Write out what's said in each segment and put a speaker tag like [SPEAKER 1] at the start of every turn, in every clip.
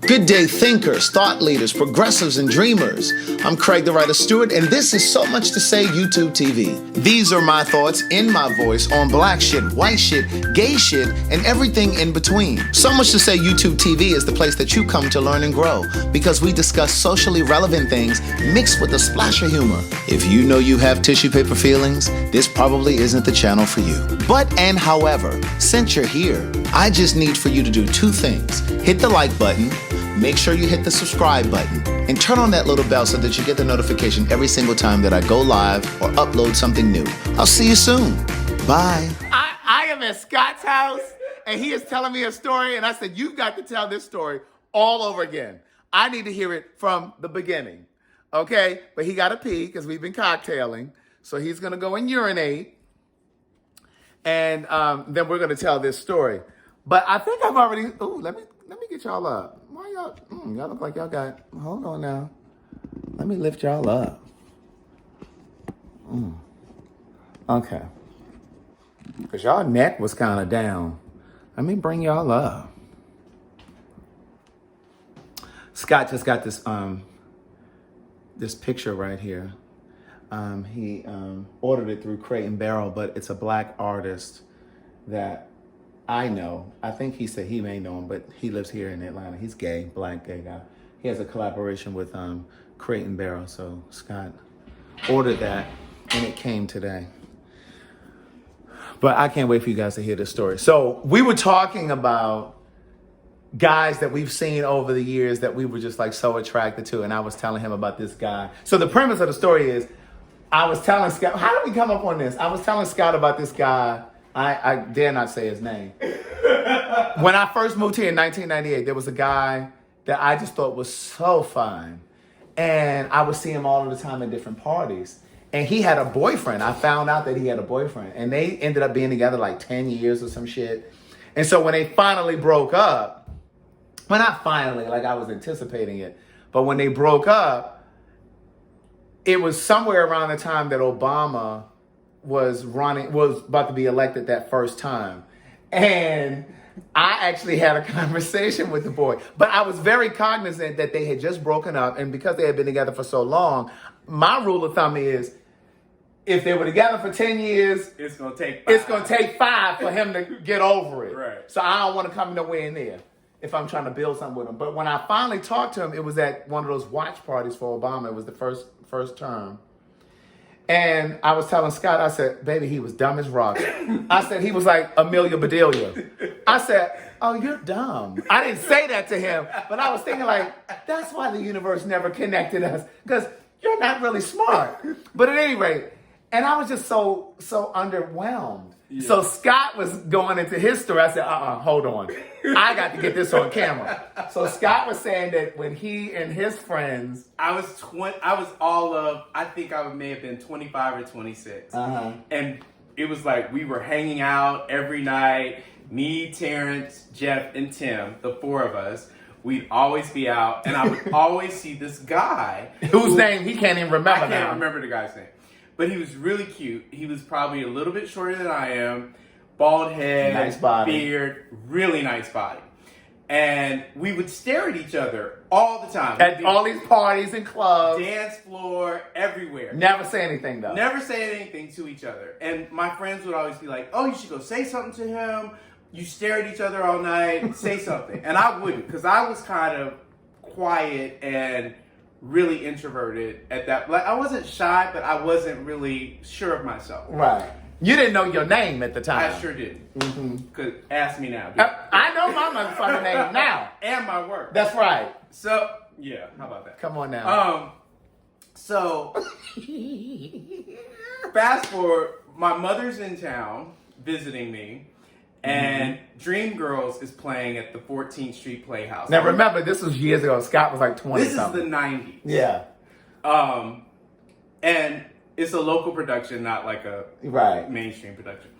[SPEAKER 1] Good day, thinkers, thought leaders, progressives, and dreamers. I'm Craig the Writer Stewart, and this is So Much to Say YouTube TV. These are my thoughts in my voice on black shit, white shit, gay shit, and everything in between. So Much to Say YouTube TV is the place that you come to learn and grow, because we discuss socially relevant things mixed with a splash of humor. If you know you have tissue paper feelings, this probably isn't the channel for you. But and however, since you're here, I just need for you to do two things. Hit the like button, make sure you hit the subscribe button, and turn on that little bell so that you get the notification every single time that I go live or upload something new. I'll see you soon. Bye.
[SPEAKER 2] I am at Scott's house, and he is telling me a story, and I said, you've got to tell this story all over again. I need to hear it from the beginning, okay? But he got to pee because we've been cocktailing, so he's going to go and urinate, and then we're going to tell this story. But I think I've already, let me get y'all up. Why y'all, y'all look like y'all got, hold on now. Let me lift y'all up. Okay. Because y'all neck was kind of down. Let me bring y'all up. Scott just got this this picture right here. He ordered it through Crate & Barrel, but it's a black artist that I know. I think he said he may know him, but he lives here in Atlanta. He's gay, black gay guy. He has a collaboration with Crate & Barrel. So Scott ordered that, and it came today. But I can't wait for you guys to hear this story. So we were talking about guys that we've seen over the years that we were just like so attracted to, and I was telling him about this guy. So the premise of the story is, I was telling Scott, how did we come up on this? I was telling Scott about this guy. I dare not say his name. When I first moved here in 1998, there was a guy that I just thought was so fine. And I would see him all of the time at different parties. And he had a boyfriend. I found out that he had a boyfriend. And they ended up being together like 10 years or some shit. And so when they finally broke up, well, not finally, like I was anticipating it, but when they broke up, it was somewhere around the time that Obama was about to be elected that first time. And I actually had a conversation with the boy, but I was very cognizant that they had just broken up, and because they had been together for so long, my rule of thumb is if they were together for 10 years,
[SPEAKER 3] it's gonna take
[SPEAKER 2] 5 for him to get over it.
[SPEAKER 3] Right.
[SPEAKER 2] So I don't want to come nowhere near if I'm trying to build something with him. But when I finally talked to him, it was at one of those watch parties for Obama. It was the first term. And I was telling Scott, I said, baby, he was dumb as rocks. I said, he was like Amelia Bedelia. I said, oh, you're dumb. I didn't say that to him, but I was thinking like, that's why the universe never connected us, because you're not really smart. But at any rate, and I was just so underwhelmed. Yeah. So Scott was going into his story. I said, hold on. I got to get this on camera. So Scott was saying that when he and his friends...
[SPEAKER 3] I think I may have been 25 or 26.
[SPEAKER 2] Uh-huh.
[SPEAKER 3] And it was like we were hanging out every night. Me, Terrence, Jeff, and Tim, the four of us. We'd always be out. And I would always see this guy.
[SPEAKER 2] Whose name he can't even remember
[SPEAKER 3] now. I can't remember the guy's name. But he was really cute. He was probably a little bit shorter than I am. Bald head,
[SPEAKER 2] nice body,
[SPEAKER 3] beard, really nice body. And we would stare at each other all the time.
[SPEAKER 2] At all these parties and clubs.
[SPEAKER 3] Dance floor, everywhere.
[SPEAKER 2] Never say anything, though.
[SPEAKER 3] Never say anything to each other. And my friends would always be like, oh, you should go say something to him. You stare at each other all night. Say something. And I wouldn't, because I was kind of quiet and really introverted at that. Like, I wasn't shy, but I wasn't really sure of myself.
[SPEAKER 2] Right. You didn't know your name at the time.
[SPEAKER 3] I sure didn't.
[SPEAKER 2] Mm-hmm.
[SPEAKER 3] Ask me now.
[SPEAKER 2] I know my motherfucking name now.
[SPEAKER 3] And my work.
[SPEAKER 2] That's right.
[SPEAKER 3] So, yeah, how about that?
[SPEAKER 2] Come on now.
[SPEAKER 3] So, fast forward, my mother's in town visiting me, and Dreamgirls is playing at the 14th Street Playhouse.
[SPEAKER 2] Now remember, this was years ago. Scott was like 20
[SPEAKER 3] This is the 90s.
[SPEAKER 2] Yeah.
[SPEAKER 3] And it's a local production, not like a mainstream production.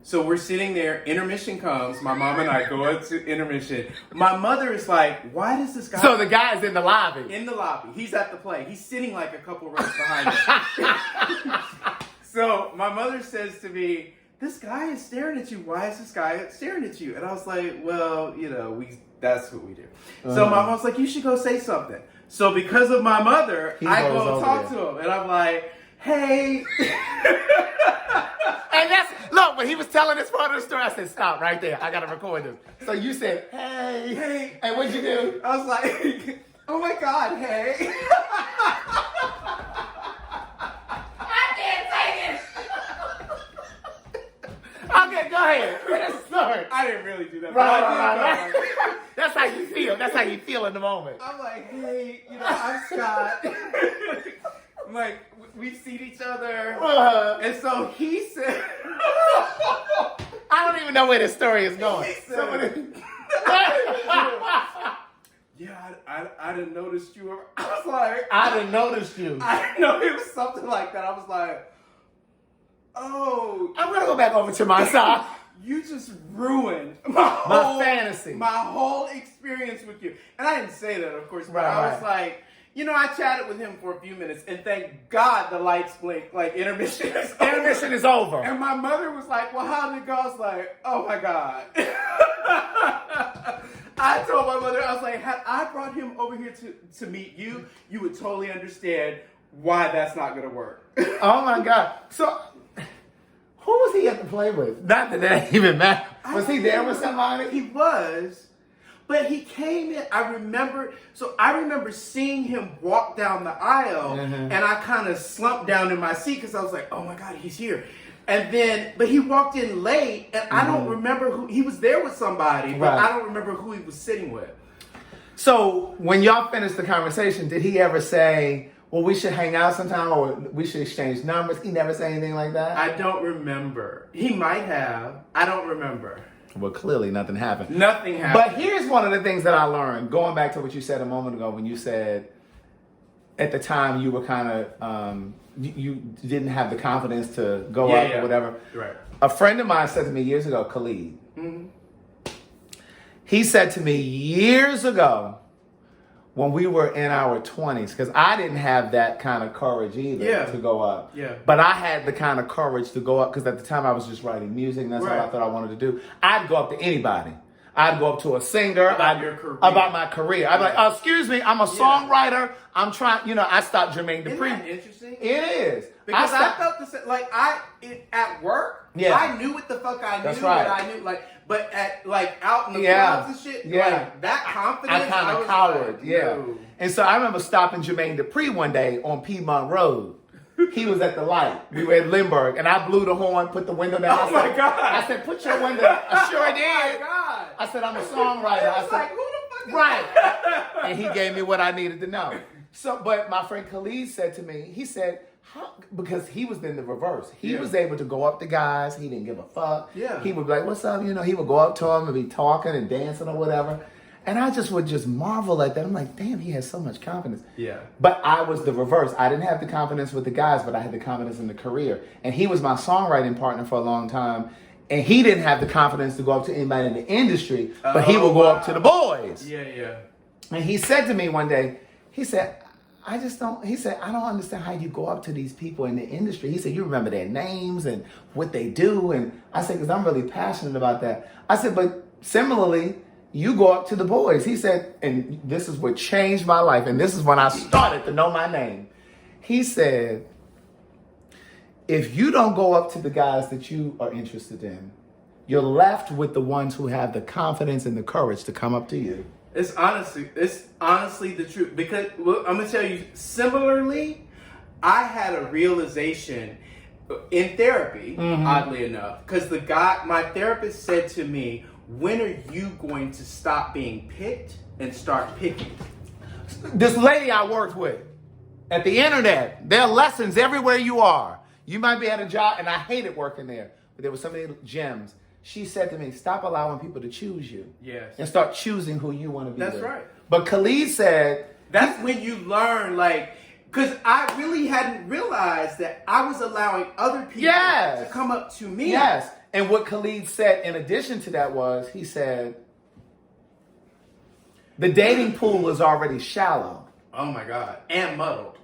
[SPEAKER 3] So we're sitting there, intermission comes, my mom and I go into intermission. My mother is like, why does this guy...
[SPEAKER 2] So the guy's in the lobby.
[SPEAKER 3] In the lobby. He's at the play. He's sitting like a couple rows behind us. So my mother says to me, this guy is staring at you. Why is this guy staring at you? And I was like, well, you know, That's what we do. So my mom's like, you should go say something. So because of my mother, I go talk to him. And I'm like, hey.
[SPEAKER 2] And that's, look, when he was telling this part of the story, I said, stop right there. I got to record this. So you said, hey.
[SPEAKER 3] Hey.
[SPEAKER 2] And what'd you do?
[SPEAKER 3] I was like, oh my God, hey.
[SPEAKER 2] Okay, go ahead. That's story.
[SPEAKER 3] I didn't really do that.
[SPEAKER 2] Right. That's how you feel. That's how you feel in the moment.
[SPEAKER 3] I'm like, hey, I'm Scott. I'm like, we've seen each other. And so he said,
[SPEAKER 2] I don't even know where this story is going.
[SPEAKER 3] He said, yeah, I didn't notice you. I was like,
[SPEAKER 2] I didn't notice you.
[SPEAKER 3] I didn't know it was something like that. I was like, oh.
[SPEAKER 2] I'm going to go back over to my side.
[SPEAKER 3] You just ruined my
[SPEAKER 2] fantasy.
[SPEAKER 3] My whole experience with you. And I didn't say that, of course, but
[SPEAKER 2] Right,
[SPEAKER 3] I was like, I chatted with him for a few minutes, and thank God the lights blinked, like intermission is over.
[SPEAKER 2] Intermission is over.
[SPEAKER 3] And my mother was like, well, how did it go? I was like, oh my God. I told my mother, I was like, had I brought him over here to meet you, you would totally understand why that's not going to work.
[SPEAKER 2] Oh my God. So, who was he at the play with? Not that that even matters. Was he there with somebody?
[SPEAKER 3] He was, but he came in. I remember seeing him walk down the aisle, and I kind of slumped down in my seat because I was like, oh my God, he's here. And then, but he walked in late, and I don't remember who, he was there with somebody, but I don't remember who he was sitting with.
[SPEAKER 2] So, when y'all finished the conversation, did he ever say, well, we should hang out sometime, or we should exchange numbers? He never said anything like that?
[SPEAKER 3] I don't remember. He might have. I don't remember.
[SPEAKER 2] Well, clearly nothing happened.
[SPEAKER 3] Nothing happened.
[SPEAKER 2] But here's one of the things that I learned, going back to what you said a moment ago when you said at the time you were kind of, you didn't have the confidence to go up or whatever.
[SPEAKER 3] Right.
[SPEAKER 2] A friend of mine said to me years ago, Khalid, he said to me years ago, when we were in our 20s, because I didn't have that kind of courage either to go up.
[SPEAKER 3] Yeah.
[SPEAKER 2] But I had the kind of courage to go up because at the time I was just writing music and that's what I thought I wanted to do. I'd go up to anybody. I'd go up to a singer.
[SPEAKER 3] About your career.
[SPEAKER 2] About my career. I'd be like, excuse me, I'm a songwriter. I'm trying, I stopped Jermaine Dupri.
[SPEAKER 3] Isn't that interesting?
[SPEAKER 2] It is.
[SPEAKER 3] Because I felt the same, like at work, I knew what the fuck I knew.
[SPEAKER 2] That's right.
[SPEAKER 3] And I knew, but at out in the clubs and shit, like that confidence,
[SPEAKER 2] I kind of
[SPEAKER 3] was
[SPEAKER 2] cowered,
[SPEAKER 3] like, no.
[SPEAKER 2] And so I remember stopping Jermaine Dupri one day on Piedmont Road. He was at the light. We were at Lindbergh, and I blew the horn, put the window down.
[SPEAKER 3] Oh my God!
[SPEAKER 2] I said, "Put your window." I sure did.
[SPEAKER 3] Oh my God!
[SPEAKER 2] I said, "I'm a songwriter."
[SPEAKER 3] I was like, "Who the fuck is
[SPEAKER 2] that?" And he gave me what I needed to know. So, but my friend Khalid said to me, he said, because he was in the reverse. He was able to go up to guys. He didn't give a fuck.
[SPEAKER 3] Yeah.
[SPEAKER 2] He would be like, "What's up?" He would go up to him and be talking and dancing or whatever. And I just would just marvel at that. I'm like, damn, he has so much confidence.
[SPEAKER 3] Yeah.
[SPEAKER 2] But I was the reverse. I didn't have the confidence with the guys, but I had the confidence in the career. And he was my songwriting partner for a long time. And he didn't have the confidence to go up to anybody in the industry, but he would go up to the boys.
[SPEAKER 3] Yeah.
[SPEAKER 2] And he said to me one day, he said, I don't understand how you go up to these people in the industry. He said, you remember their names and what they do. And I said, because I'm really passionate about that. I said, but similarly, you go up to the boys. He said, and this is what changed my life, and this is when I started to know my name. He said, if you don't go up to the guys that you are interested in, you're left with the ones who have the confidence and the courage to come up to you.
[SPEAKER 3] It's honestly the truth. Because I'm gonna tell you, similarly, I had a realization in therapy, oddly enough, because my therapist said to me, when are you going to stop being picked and start picking?
[SPEAKER 2] This lady I worked with at the internet, there are lessons everywhere you are. You might be at a job, and I hated working there, but there were so many gems. She said to me, stop allowing people to choose you.
[SPEAKER 3] Yes.
[SPEAKER 2] And start choosing who you want to be.
[SPEAKER 3] That's
[SPEAKER 2] with.
[SPEAKER 3] right.
[SPEAKER 2] But Khalid said,
[SPEAKER 3] that's when you learn, because I really hadn't realized that I was allowing other people to come up to me.
[SPEAKER 2] Yes. And what Khalid said in addition to that was, he said, the dating pool is already shallow.
[SPEAKER 3] Oh my God. And muddled.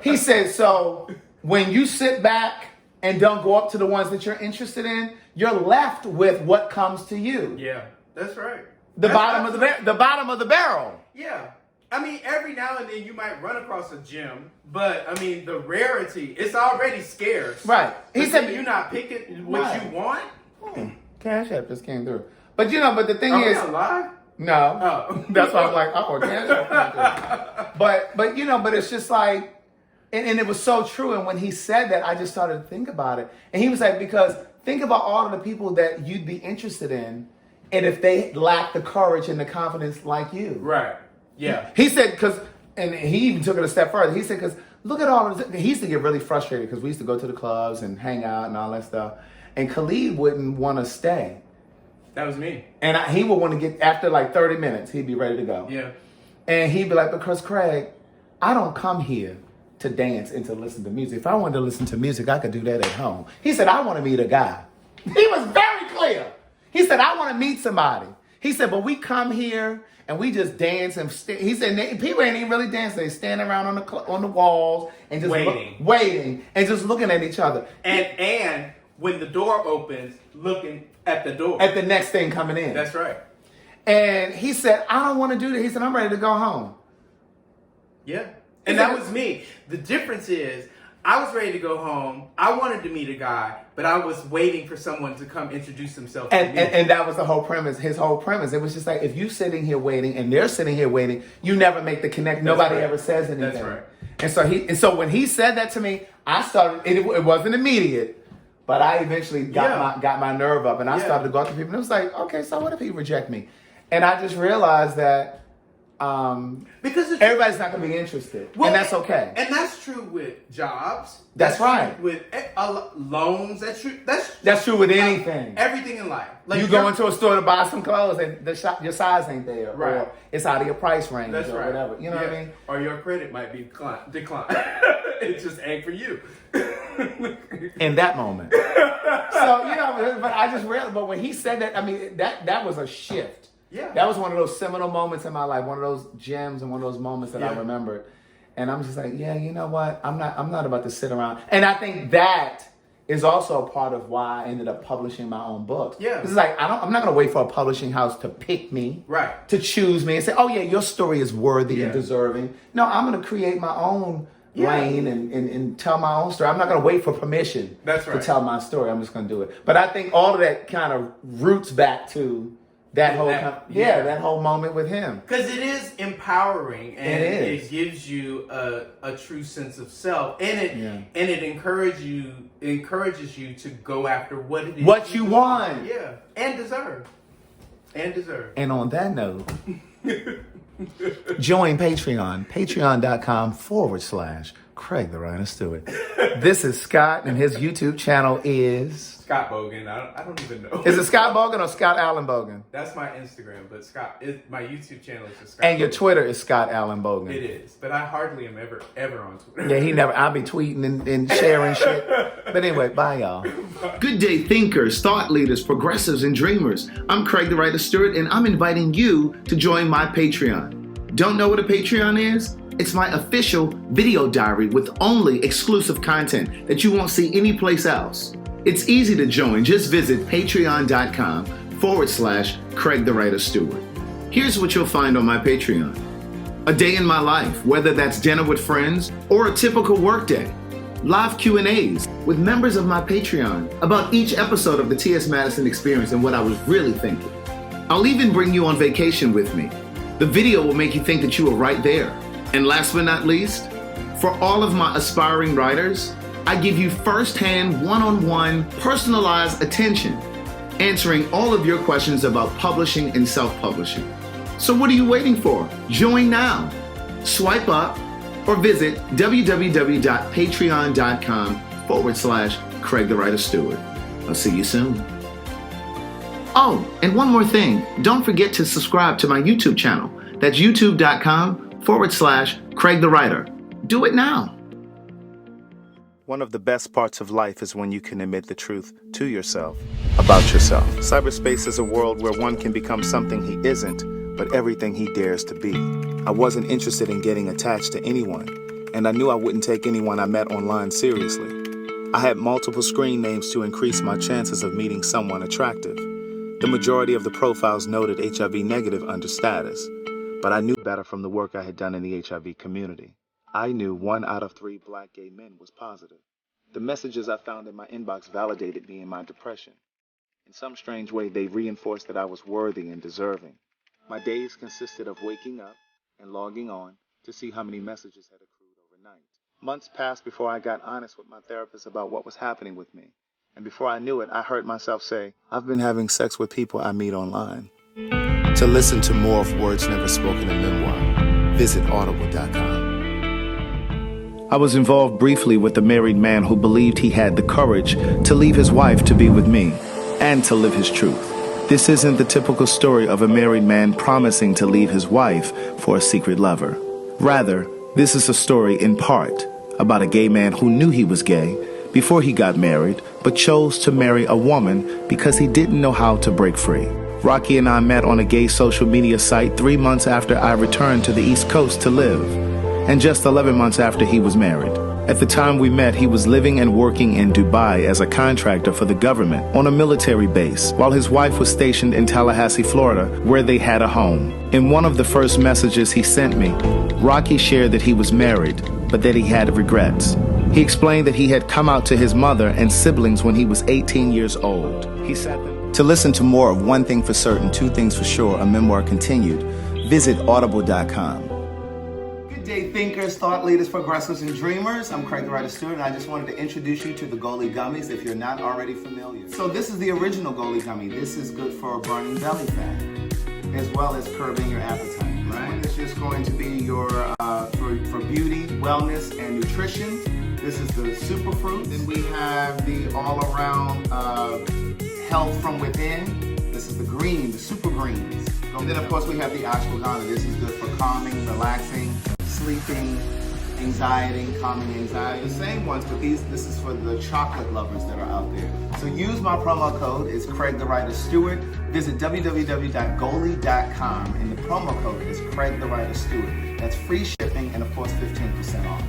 [SPEAKER 2] He said, so when you sit back and don't go up to the ones that you're interested in, you're left with what comes to you.
[SPEAKER 3] Yeah, that's right.
[SPEAKER 2] the bottom of the barrel.
[SPEAKER 3] Yeah. I mean, every now and then you might run across a gem, but I mean, the rarity, it's already scarce.
[SPEAKER 2] Right.
[SPEAKER 3] He said you're not picking what
[SPEAKER 2] Right.
[SPEAKER 3] you want.
[SPEAKER 2] Cash App just came through. But but the thing
[SPEAKER 3] Are
[SPEAKER 2] is,
[SPEAKER 3] we alive?
[SPEAKER 2] no.
[SPEAKER 3] Oh.
[SPEAKER 2] That's why I'm like, Cash App came through. But it's just like, and it was so true. And when he said that, I just started to think about it. And he was like, because think about all of the people that you'd be interested in, and if they lack the courage and the confidence like you.
[SPEAKER 3] Right. Yeah.
[SPEAKER 2] He said, and he even took it a step further. He said, because look at all of this. He used to get really frustrated because we used to go to the clubs and hang out and all that stuff. And Khalid wouldn't want to stay.
[SPEAKER 3] That was me.
[SPEAKER 2] And he would want to get, after like 30 minutes, he'd be ready to go.
[SPEAKER 3] Yeah.
[SPEAKER 2] And he'd be like, because Craig, I don't come here to dance and to listen to music. If I wanted to listen to music, I could do that at home. He said, I want to meet a guy. He was very clear. He said, I want to meet somebody. He said, but we come here and we just dance and he said people ain't even really dancing. They stand around on the walls and just waiting and just looking at each other.
[SPEAKER 3] And when the door opens, looking at the door.
[SPEAKER 2] At the next thing coming in.
[SPEAKER 3] That's right.
[SPEAKER 2] And he said, I don't want to do that. He said, I'm ready to go home.
[SPEAKER 3] Yeah. And that was me. The difference is, I was ready to go home. I wanted to meet a guy, but I was waiting for someone to come introduce themselves to me.
[SPEAKER 2] And that was the whole premise, his whole premise. It was just like, if you sitting here waiting and they're sitting here waiting, you never make the connect. Nobody ever says anything.
[SPEAKER 3] That's right.
[SPEAKER 2] And so when he said that to me, I started, it wasn't immediate, but I eventually got my nerve up and I started to go up to people and it was like, okay, so what if he reject me? And I just realized that because everybody's not going to be interested, and that's okay.
[SPEAKER 3] And that's true with jobs.
[SPEAKER 2] That's right.
[SPEAKER 3] With loans, that's true.
[SPEAKER 2] That's true with anything.
[SPEAKER 3] Everything in life. Like
[SPEAKER 2] you go into a store to buy some clothes, and your size ain't there,
[SPEAKER 3] right?
[SPEAKER 2] Or it's out of your price range,
[SPEAKER 3] that's
[SPEAKER 2] or
[SPEAKER 3] right.
[SPEAKER 2] whatever. You know what I mean?
[SPEAKER 3] Or your credit might be declined. It just ain't for you.
[SPEAKER 2] In that moment. So but I just realized. But when he said that, I mean that was a shift.
[SPEAKER 3] Yeah.
[SPEAKER 2] That was one of those seminal moments in my life, one of those gems and one of those moments that I remembered. And I'm just like, yeah, you know what? I'm not about to sit around. And I think that is also a part of why I ended up publishing my own books.
[SPEAKER 3] Yeah.
[SPEAKER 2] It's like I'm not gonna wait for a publishing house to pick me.
[SPEAKER 3] Right.
[SPEAKER 2] To choose me and say, oh yeah, your story is worthy and deserving. No, I'm gonna create my own lane and tell my own story. I'm not gonna wait for permission to tell my story. I'm just gonna do it. But I think all of that kind of roots back to that whole moment with him.
[SPEAKER 3] Because it is empowering and
[SPEAKER 2] it
[SPEAKER 3] gives you a true sense of self, and it encourages you to go after what it is
[SPEAKER 2] what you want.
[SPEAKER 3] Yeah, and deserve.
[SPEAKER 2] And on that note, join Patreon, patreon.com/Craig the Rhino Stewart. This is Scott, and his YouTube channel is
[SPEAKER 3] Scott Bogan. I don't even know.
[SPEAKER 2] Is it Scott Bogan or Scott Allen Bogan?
[SPEAKER 3] That's my Instagram, but my YouTube channel is just Scott.
[SPEAKER 2] And your Twitter is Scott Allen Bogan.
[SPEAKER 3] It is, but I hardly am ever on Twitter.
[SPEAKER 2] Yeah, I'll be tweeting and sharing shit. But anyway, bye y'all.
[SPEAKER 1] Good day, thinkers, thought leaders, progressives, and dreamers. I'm Craig the Writer Stewart, and I'm inviting you to join my Patreon. Don't know what a Patreon is? It's my official video diary with only exclusive content that you won't see anyplace else. It's easy to join. Just visit patreon.com/Craig the Writer Stewart. Here's what you'll find on my Patreon. A day in my life, whether that's dinner with friends or a typical workday. Live Q&As with members of my Patreon about each episode of the T.S. Madison Experience and what I was really thinking. I'll even bring you on vacation with me. The video will make you think that you were right there. And last but not least, for all of my aspiring writers, I give you first-hand, one-on-one, personalized attention, answering all of your questions about publishing and self-publishing. So what are you waiting for? Join now. Swipe up or visit www.patreon.com/Craig the Writer Stewart. I'll see you soon. Oh, and one more thing. Don't forget to subscribe to my YouTube channel. That's youtube.com/Craig the Writer. Do it now.
[SPEAKER 2] One of the best parts of life is when you can admit the truth to yourself about yourself. Cyberspace is a world where one can become something he isn't, but everything he dares to be. I wasn't interested in getting attached to anyone, and I knew I wouldn't take anyone I met online seriously. I had multiple screen names to increase my chances of meeting someone attractive. The majority of the profiles noted HIV negative under status, but I knew better from the work I had done in the HIV community. I knew 1 out of 3 black gay men was positive. The messages I found in my inbox validated me in my depression. In some strange way, they reinforced that I was worthy and deserving. My days consisted of waking up and logging on to see how many messages had accrued overnight. Months passed before I got honest with my therapist about what was happening with me. And before I knew it, I heard myself say, I've been having sex with people I meet online. To listen to more of Words Never Spoken in Memoir, visit audible.com. I was involved briefly with a married man who believed he had the courage to leave his wife to be with me and to live his truth. This isn't the typical story of a married man promising to leave his wife for a secret lover. Rather, this is a story in part about a gay man who knew he was gay before he got married, but chose to marry a woman because he didn't know how to break free. Rocky and I met on a gay social media site 3 months after I returned to the East Coast to live, and just 11 months after he was married. At the time we met, he was living and working in Dubai as a contractor for the government on a military base, while his wife was stationed in Tallahassee, Florida, where they had a home. In one of the first messages he sent me, Rocky shared that he was married, but that he had regrets. He explained that he had come out to his mother and siblings when he was 18 years old. He sat them. To listen to more of One Thing for Certain, Two Things for Sure, a memoir continued, visit audible.com.
[SPEAKER 1] Good day, thinkers, thought leaders, progressives, and dreamers. I'm Craig the Writer Stewart, and I just wanted to introduce you to the Goalie gummies if you're not already familiar. So this is the original Goalie gummy. This is good for burning belly fat, as well as curbing your appetite. Right? It's just going to be your for beauty, wellness, and nutrition. This is the superfruit. Then we have the all-around health from within. This is the green, the super greens. And then of course we have the ashwagandha. This is good for calming, relaxing, sleeping, anxiety, calming anxiety. The same ones, but this is for the chocolate lovers that are out there. So use my promo code. It's Craig the Writer Stewart. Visit www.goalie.com and the promo code is Craig the Writer Stewart. That's free shipping and of course 15% off.